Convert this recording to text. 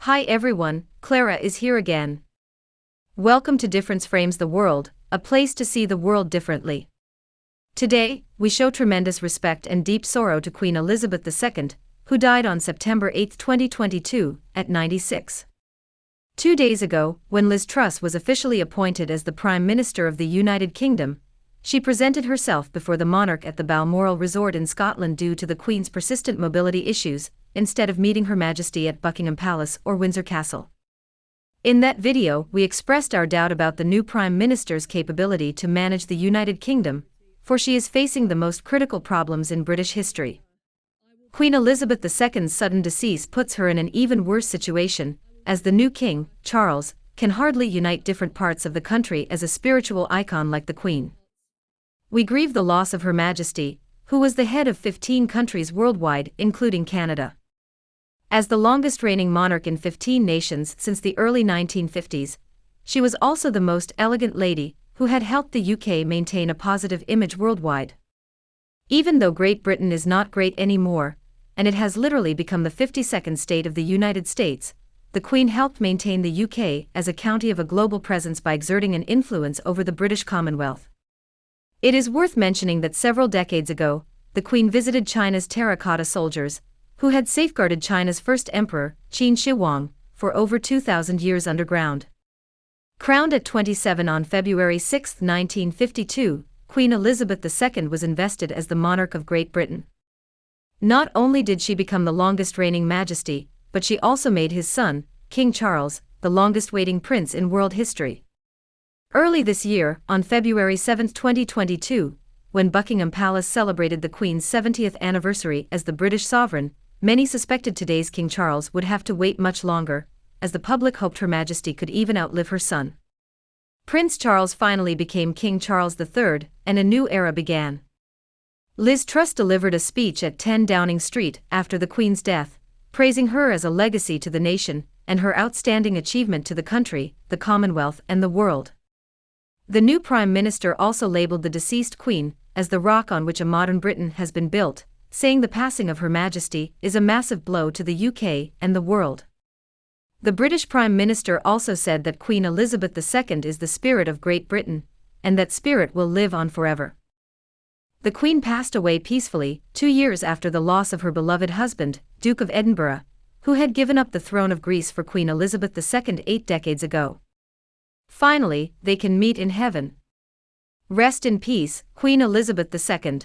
Hi everyone, Clara is here again. Welcome to Difference Frames the World, a place to see the world differently. Today, we show tremendous respect and deep sorrow to Queen Elizabeth II, who died on September 8, 2022, at 96. 2 days ago, when Liz Truss was officially appointed as the Prime Minister of the United Kingdom, she presented herself before the monarch at the Balmoral Resort in Scotland due to the Queen's persistent mobility issues, instead of meeting Her Majesty at Buckingham Palace or Windsor Castle. In that video, we expressed our doubt about the new Prime Minister's capability to manage the United Kingdom, for she is facing the most critical problems in British history. Queen Elizabeth II's sudden decease puts her in an even worse situation, as the new King, Charles, can hardly unite different parts of the country as a spiritual icon like the Queen. We grieve the loss of Her Majesty, who was the head of 15 countries worldwide, including Canada. As the longest reigning monarch in 15 nations since the early 1950s, she was also the most elegant lady who had helped the UK maintain a positive image worldwide. Even though Great Britain is not great anymore, and it has literally become the 52nd state of the United States, the Queen helped maintain the UK as a county of a global presence by exerting an influence over the British Commonwealth. It is worth mentioning that several decades ago, the Queen visited China's terracotta soldiers, who had safeguarded China's first emperor, Qin Shi Huang, for over 2,000 years underground. Crowned at 27 on February 6, 1952, Queen Elizabeth II was invested as the monarch of Great Britain. Not only did she become the longest reigning majesty, but she also made his son, King Charles, the longest waiting prince in world history. Early this year, on February 7, 2022, when Buckingham Palace celebrated the Queen's 70th anniversary as the British sovereign, many suspected today's King Charles would have to wait much longer, as the public hoped Her Majesty could even outlive her son. Prince Charles finally became King Charles III, and a new era began. Liz Truss delivered a speech at 10 Downing Street after the Queen's death, praising her as a legacy to the nation and her outstanding achievement to the country, the Commonwealth, and the world. The new Prime Minister also labeled the deceased Queen as the rock on which a modern Britain has been built, saying the passing of Her Majesty is a massive blow to the UK and the world. The British Prime Minister also said that Queen Elizabeth II is the spirit of Great Britain, and that spirit will live on forever. The Queen passed away peacefully 2 years after the loss of her beloved husband, Duke of Edinburgh, who had given up the throne of Greece for Queen Elizabeth II 8 decades ago. Finally, they can meet in heaven. Rest in peace, Queen Elizabeth II.